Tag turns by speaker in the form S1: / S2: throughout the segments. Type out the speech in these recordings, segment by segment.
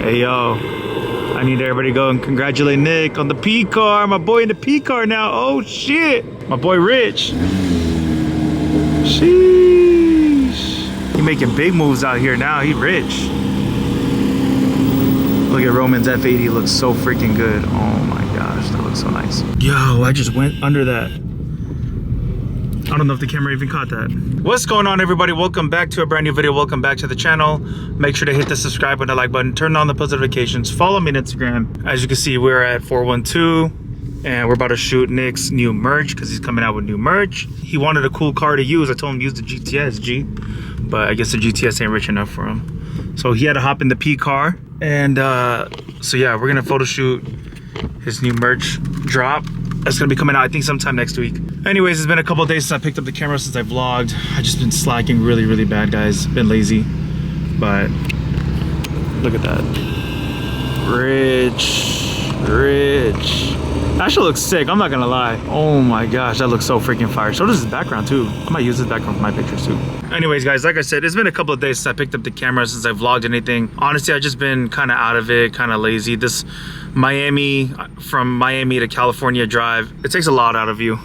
S1: Hey yo, I need everybody to go and congratulate Nick on the P car. My boy in the P car now. Oh shit, my boy Rich. Sheesh. He making big moves out here now. He rich. Look at Roman's F80. Looks so freaking good. Oh my gosh, that looks so nice. Yo, I just went under that. I don't know if the camera even caught that. What's going on, everybody? Welcome back to a brand new video. Welcome back to the channel. Make sure to hit the subscribe and the like button. Turn on the post notifications. Follow me on Instagram. As you can see, we're at 412 and we're about to shoot Nick's new merch because he's coming out with new merch. He wanted a cool car to use. I told him to use the GTS G, but I guess the GTS ain't rich enough for him. So he had to hop in the P car. And so yeah, we're gonna photo shoot his new merch drop. That's gonna be coming out, I think, sometime next week. Anyways, it's been a couple of days since I picked up the camera, since I vlogged. I just been slacking really bad, guys. Been lazy, but look at that. Rich. That shit looks sick, I'm not gonna lie. Oh my gosh, that looks so freaking fire. So does his background too. I might use this background for my pictures too. Anyways, guys, like I said, it's been a couple of days since I picked up the camera, since I vlogged anything. Honestly, I've just been kind of out of it, kind of lazy. This from Miami to California drive, it takes a lot out of you,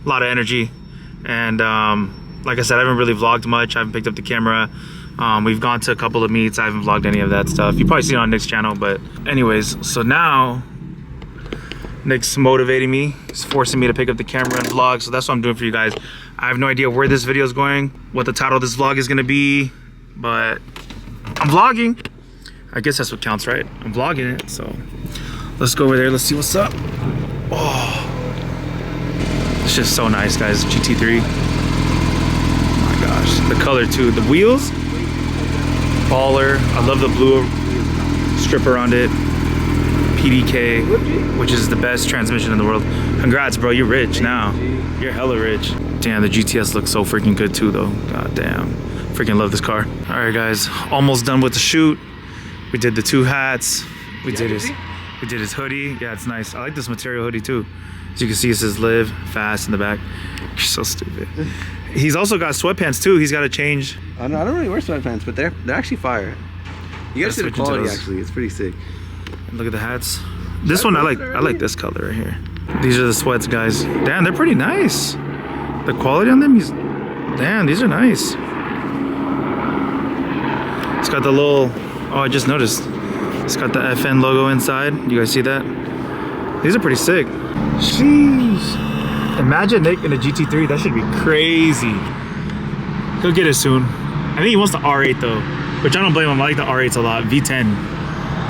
S1: a lot of energy. And like I said, I haven't really vlogged much. I haven't picked up the camera. We've gone to a couple of meets. I haven't vlogged any of that stuff. You probably see it on Nick's channel, but anyways, so now Nick's motivating me. He's forcing me to pick up the camera and vlog, so that's what I'm doing for you guys. I have no idea where this video is going, what the title of this vlog is gonna be, but I'm vlogging. I guess that's what counts, right? I'm vlogging it, so let's go over there. Let's see what's up. Oh, it's just so nice, guys. GT3. Oh my gosh, the color too. The wheels, baller. I love the blue strip around it. PDK, which is the best transmission in the world. Congrats, bro. You're rich now. You're hella rich. Damn, the GTS looks so freaking good too, though. God damn. Freaking love this car. All right, guys. Almost done with the shoot. We did the two hats. We did his hoodie. Yeah, it's nice. I like this material hoodie too. As you can see, it says "Live Fast" in the back. You're so stupid. He's also got sweatpants too. He's got to change.
S2: I don't really wear sweatpants, but they're actually fire. You gotta see the quality. Actually, it's pretty sick.
S1: And look at the hats. This one I like this color right here. These are the sweats, guys. Damn, they're pretty nice. The quality on them, damn, these are nice. It's got the little, oh, I just noticed. It's got the FN logo inside. You guys see that? These are pretty sick. Jeez. Imagine Nick in a GT3, that should be crazy. He'll get it soon. I think he wants the R8 though, which I don't blame him. I like the R8s a lot, V10.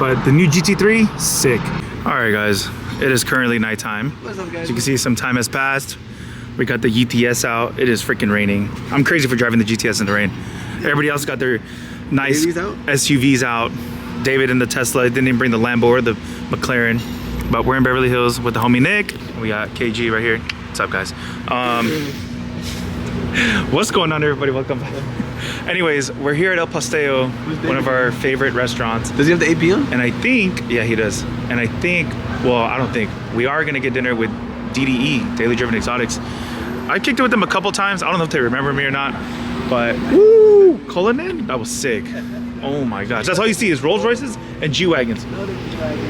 S1: But the new GT3, sick. All right, guys, it is currently nighttime.
S2: What's up, guys?
S1: As you can see, some time has passed. We got the GTS out. It is freaking raining. I'm crazy for driving the GTS in the rain. Everybody else got their nice SUVs out. David in the Tesla didn't even bring the Lambo or the McLaren. But we're in Beverly Hills with the homie Nick. We got KG right here. What's up, guys? What's going on, everybody? Welcome back. Anyways, we're here at El Pastel, one of our favorite restaurants.
S2: Does he have the AP on?
S1: And I think, yeah, he does. And I think, well, I don't think, we are gonna get dinner with DDE, Daily Driven Exotics. I kicked it with them a couple times. I don't know if they remember me or not, but woo, Cullinan, that was sick. Oh my gosh, that's all you see is Rolls Royces and G-Wagons.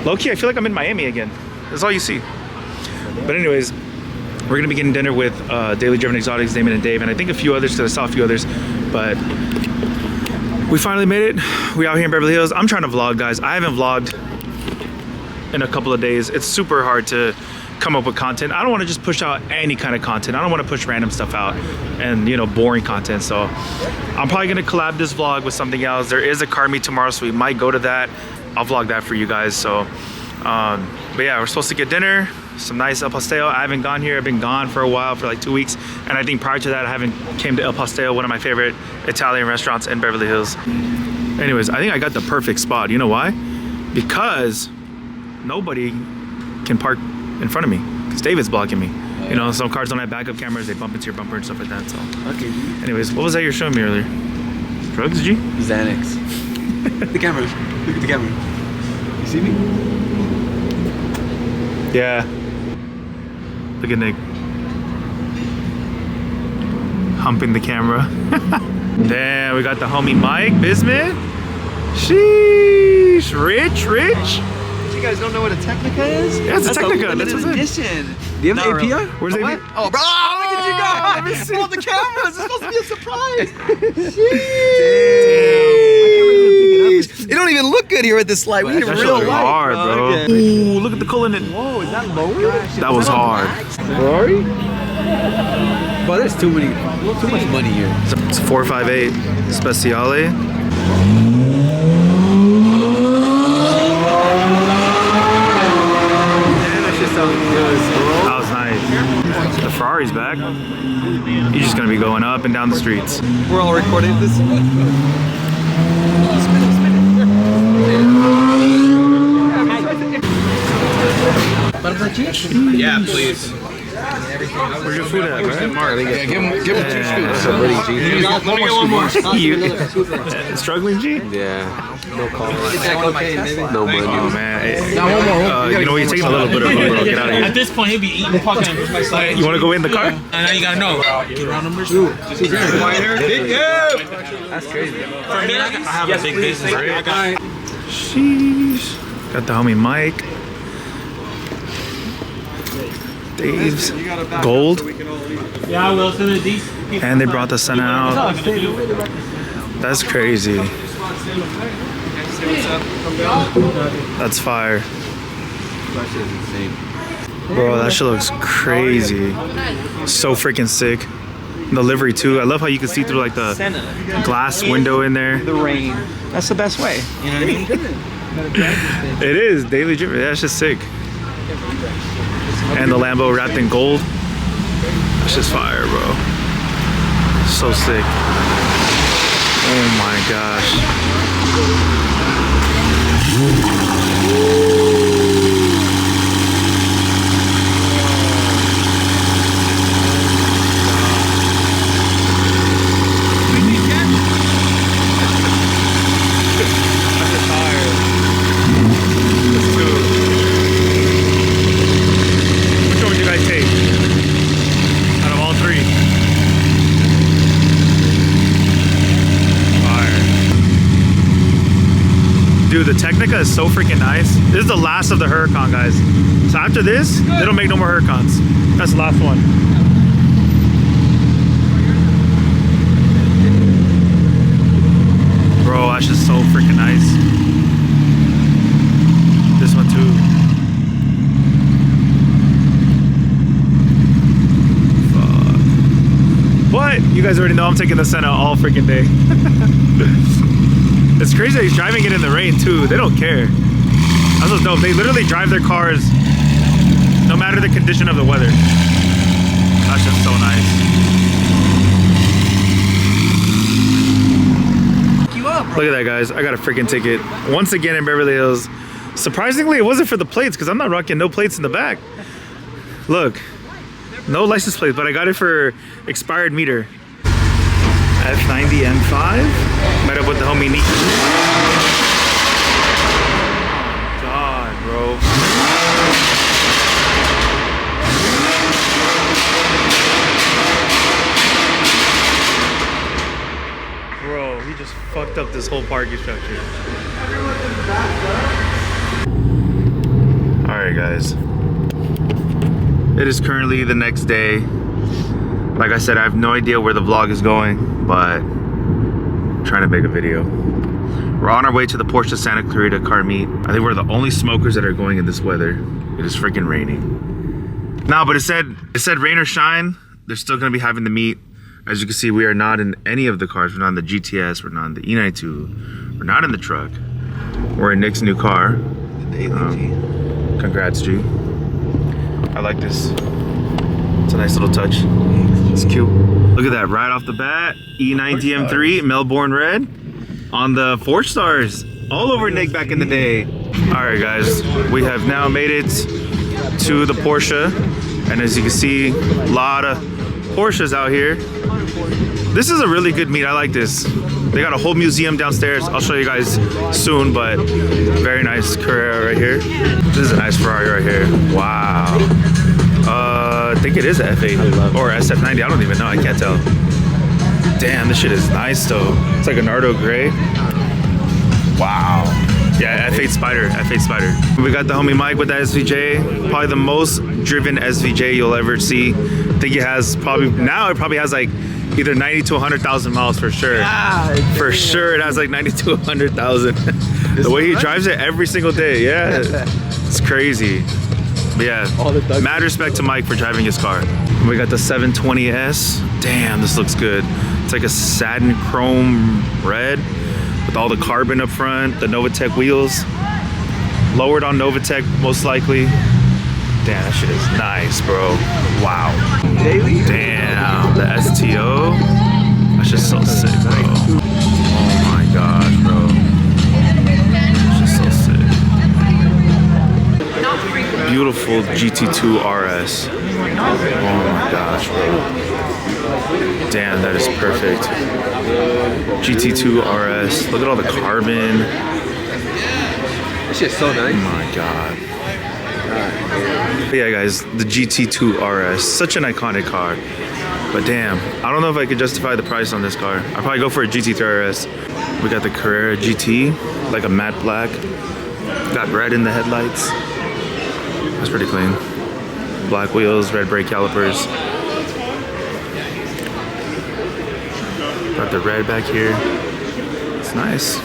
S1: Low-key, I feel like I'm in Miami again. That's all you see. But anyways, we're gonna be getting dinner with Daily Driven Exotics, Damon and Dave, and I think a few others, because I saw a few others, but we finally made it. We out here in Beverly Hills. I'm trying to vlog, guys. I haven't vlogged in a couple of days. It's super hard to come up with content. I don't want to just push out any kind of content. I don't want to push random stuff out and, you know, boring content. So I'm probably gonna collab this vlog with something else. There is a car meet tomorrow, so we might go to that. I'll vlog that for you guys. So but yeah, we're supposed to get dinner, some nice El Pastel. I haven't gone here. I've been gone for a while, for like 2 weeks, and I think prior to that I haven't came to El Pastel, one of my favorite Italian restaurants in Beverly Hills. Anyways, I think I got the perfect spot. You know why? Because nobody can park in front of me because David's blocking me. You know, some cars don't have backup cameras, they bump into your bumper and stuff like that. So
S2: Okay.
S1: anyways, what was that you were showing me earlier? Drugs, G?
S2: Xanax. The camera. Look at the camera. You see me?
S1: Yeah. Look at Nick humping the camera. Damn, we got the homie Mike Bismuth. Sheesh, Rich. Rich.
S2: You guys don't know what a Technica is?
S1: Yeah, it's a Technica.
S2: That's
S1: That's
S2: limited
S1: what's it.
S2: edition. Do you have the API?
S1: Really. Where's the
S2: what?
S1: API?
S2: Oh, bro. Oh, look at you go.
S1: Let me see.
S2: Pull the cameras. It's supposed to be a surprise. It don't even look good here with this light. We need a
S1: That shit
S2: real
S1: look
S2: light.
S1: hard, bro.
S2: Okay.
S1: Ooh, look at the coal in it.
S2: Whoa, is that lower?
S1: That was hard.
S2: Ferrari? Well, there's too much money here.
S1: It's a 458 Speciale. That was nice. The Ferrari's back. He's just gonna be going up and down the streets.
S2: We're all recording this.
S3: Yeah, please.
S1: Where's your food at, right?
S3: Yeah, give him 2 scoops.
S2: Let me get one more.
S1: Struggling, G?
S2: Yeah. No call. No money.
S1: Oh, man.
S3: Now one more.
S1: You know, you're taking a little bit of it, bro. Get out of
S4: At
S1: here.
S4: this point, he'll be eating fucking.
S1: You wanna go in the car?
S4: And now you gotta know. Round numbers.
S2: That's crazy.
S4: For me, I have a big business. I got.
S1: Sheesh. Got the homie Mike. Dave's Gold.
S4: Yeah, I will. Send it these.
S1: And they brought the Senna out. That's crazy. That's fire. Bro, that shit looks crazy. So freaking sick. The livery too. I love how you can see through like the glass window in there.
S2: The rain. That's the best way. You know what I mean?
S1: It is daily driven. That's just sick. And the Lambo wrapped in gold. That's just fire, bro. So sick. Oh my gosh. Which one would you guys take? Out of all three? Fire. Dude, the Technica is so freaking nice. This is the last of the Huracan, guys. So after this, they don't make no more Huracans. That's the last one. Bro, that's just so freaking nice. This one too. But you guys already know I'm taking the Senna all freaking day. It's crazy that he's driving it in the rain too. They don't care. That's what's dope. They literally drive their cars no matter the condition of the weather. That's just so nice. Look at that, guys. I got a freaking ticket once again in Beverly Hills. Surprisingly, it wasn't for the plates because I'm not rocking no plates in the back. Look. No license plate, but I got it for expired meter. F90 M5. Met up with the homie Nick. Oh God, bro. Bro, he just fucked up this whole parking structure. All right, guys. It is currently the next day. Like I said, I have no idea where the vlog is going, but I'm trying to make a video. We're on our way to the Porsche Santa Clarita car meet. I think we're the only smokers that are going in this weather. It is freaking raining. No, but it said rain or shine, they're still gonna be having the meet. As you can see, we are not in any of the cars. We're not in the GTS, we're not in the E92, we're not in the truck. We're in Nick's new car. Congrats, G. I like this. It's a nice little touch. It's cute. Look at that, right off the bat, E90 M3, Melbourne Red, on the 4-stars, all over Nick back in the day. All right, guys, we have now made it to the Porsche, and as you can see, a lot of Porsches out here. This is a really good meet. I like this. They got a whole museum downstairs. I'll show you guys soon, but very nice Carrera right here. This is a nice Ferrari right here. Wow. I think it is a F8 or SF90. I don't even know. I can't tell. Damn, this shit is nice though. It's like a Nardo gray. Wow. Yeah, F8 Spider, F8 Spider. We got the homie Mike with the SVJ. Probably the most driven SVJ you'll ever see. I think it has probably, now it probably has like either 90 to 100,000 miles for sure. For sure it has like 90 to 100,000. The way he drives it every single day, yeah. It's crazy. But yeah, mad respect to Mike for driving his car. We got the 720S. Damn, this looks good. It's like a satin chrome red with all the carbon up front, the Novatech wheels. Lowered on Novatech, most likely. Damn, that shit is nice, bro. Wow. Damn, the STO. That's just so sick, bro. Oh my gosh, bro. That's just so sick. Beautiful GT2 RS. Oh my gosh, bro. Damn, that is perfect. GT2 RS. Look at all the carbon.
S2: This shit's so nice.
S1: Oh my god. But yeah, guys, the GT2 RS. Such an iconic car. But damn, I don't know if I could justify the price on this car. I'd probably go for a GT3 RS. We got the Carrera GT, like a matte black. Got red in the headlights. That's pretty clean. Black wheels, red brake calipers. Got the red back here. It's nice.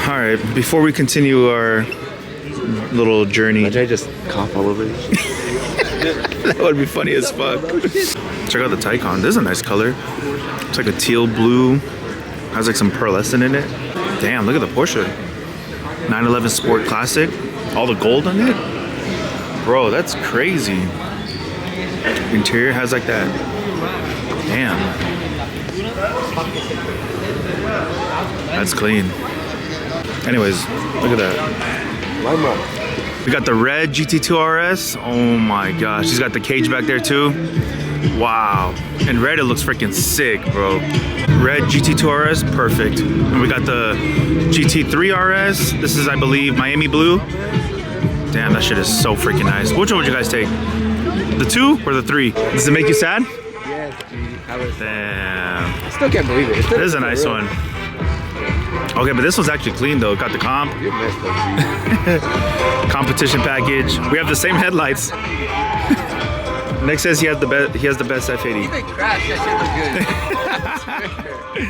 S1: All right, before we continue our little journey.
S2: Did I just cough all over this?
S1: That would be funny as fuck. Check out the Taycan. This is a nice color. It's like a teal blue. Has like some pearlescent in it. Damn, look at the Porsche. 911 Sport Classic. All the gold on it. Bro, that's crazy. Interior has like that. Damn. That's clean. Anyways, look at that. We got the red GT2 RS. Oh my gosh. He's got the cage back there too. Wow. In red, it looks freaking sick, bro. Red GT2 RS, perfect. And we got the GT3 RS. This is, I believe, Miami Blue. Damn, that shit is so freaking nice. Which one would you guys take? The 2 or the 3? Does it make you sad?
S2: Yes, G.
S1: Damn.
S2: I still can't believe it.
S1: It is a nice one. Okay, but this one's actually clean though. Got the comp.
S2: You're messed up, G.
S1: Competition package. We have the same headlights. Nick says he has the best. He has the best F80.
S2: Even crash, that shit look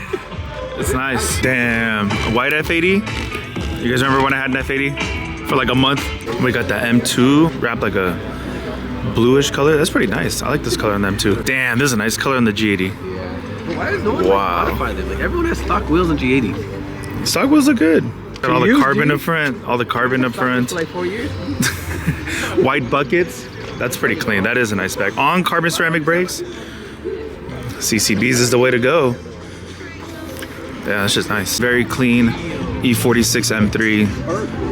S2: good.
S1: It's nice. Damn. A white F80. You guys remember when I had an F80 for like a month? We got the M2 wrapped like a bluish color. That's pretty nice. I like this color on the M2. Damn, this is a nice color on the G80.
S2: Yeah. Why does no one modify them? Like everyone has stock wheels on G80.
S1: Stock wheels look good. Got all the
S2: use,
S1: carbon
S2: G?
S1: up front. All the carbon up front.
S2: For like 4 years.
S1: White buckets. That's pretty clean. That is a nice spec. On carbon ceramic brakes. CCBs is the way to go. Yeah, that's just nice. Very clean E46 M3.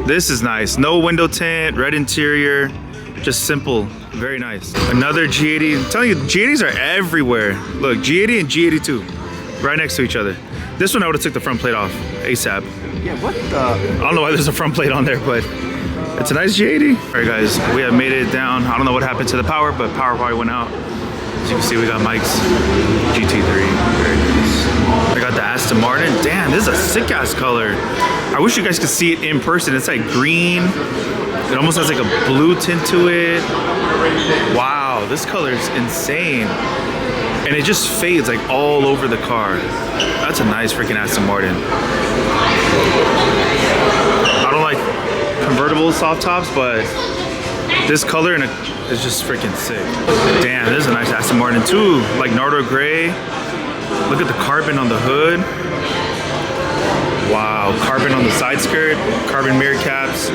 S1: This is nice. No window tint, red interior. Just simple. Very nice. Another G80. I'm telling you, G80s are everywhere. Look, G80 and G82 right next to each other. This one I would have took the front plate off ASAP.
S2: Yeah, what the?
S1: I don't know why there's a front plate on there, but it's a nice G80. All right, guys, we have made it down. I don't know what happened to the power, but power probably went out. As you can see, we got Mike's GT3. Very nice. I got the Aston Martin. Damn, this is a sick ass color. I wish you guys could see it in person. It's like green. It almost has like a blue tint to it. Wow, this color is insane. And it just fades like all over the car. That's a nice freaking Aston Martin. I don't like convertible soft tops, but this color and it's just freaking sick. Damn, this is a nice Aston Martin too. Like Nardo gray. Look at the carbon on the hood. Wow, carbon on the side skirt, carbon mirror caps.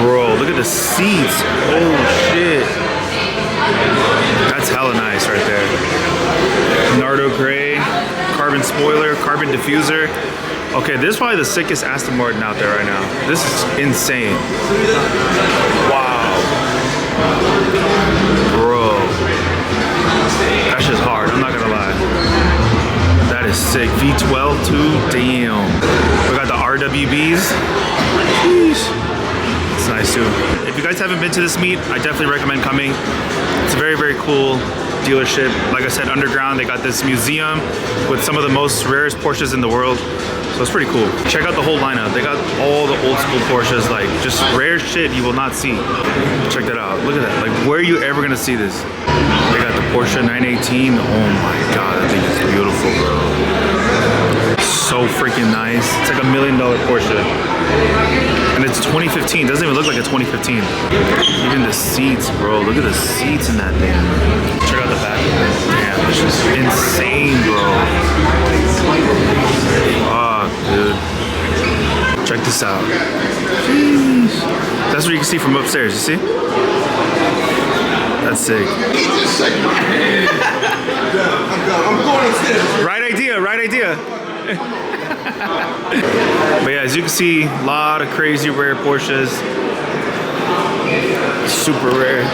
S1: Bro, look at the seats. Oh shit. That's hella nice right there. Nardo gray, carbon spoiler, carbon diffuser. Okay, this is probably the sickest Aston Martin out there right now. This is insane. Wow. Bro. That's just hard, I'm not gonna lie. That is sick. V12 too, damn. We got the RWBs. Sheesh. It's nice too. If you guys haven't been to this meet, I definitely recommend coming. It's a very, very cool dealership. Like I said, underground, they got this museum with some of the most rarest Porsches in the world. So it's pretty cool. Check out the whole lineup. They got all the old school Porsches, like just rare shit you will not see. Check that out. Look at that. Like, where are you ever gonna see this? They got the Porsche 918. Oh my god, that thing is beautiful, bro. So freaking nice. It's like $1 million Porsche. And it's 2015. Doesn't even look like a 2015. Even the seats, bro. Look at the seats in that thing. Check out the back. Damn, this is insane, bro. Oh, dude. Check this out. Jeez. That's what you can see from upstairs, you see? That's sick. Right idea, right idea. But yeah, as you can see, a lot of crazy rare Porsches. Super rare.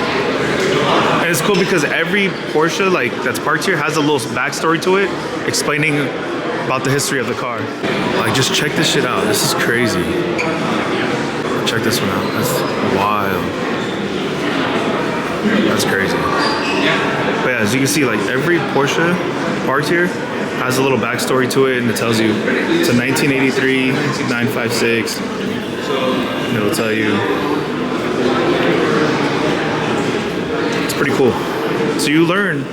S1: And it's cool because every Porsche like that's parked here has a little backstory to it, explaining about the history of the car. Like, just check this shit out. This is crazy. Check this one out. That's wild. That's crazy. But yeah, as you can see, like every Porsche parked here has a little backstory to it, and it tells you it's a 1983 956. It'll tell you. It's pretty cool. So you learn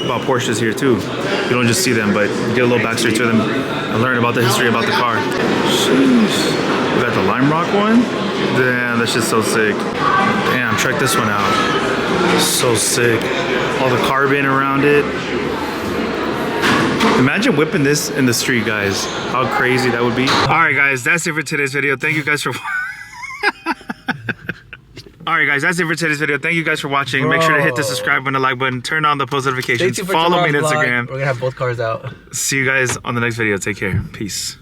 S1: about Porsches here too. You don't just see them, but you get a little backstory to them and learn about the history about the car. Sheesh. We got the Lime Rock one. Damn, that's just so sick. Damn, check this one out. So sick. All the carbon around it. Imagine whipping this in the street, guys. How crazy that would be. All right, guys, that's it for today's video. Thank you guys for Alright guys, that's it for today's video. Thank you guys for watching. Make sure to hit the subscribe button, the like button, turn on the post notifications, follow me on Instagram.
S2: We're gonna have both cars out.
S1: See you guys on the next video. Take care. Peace.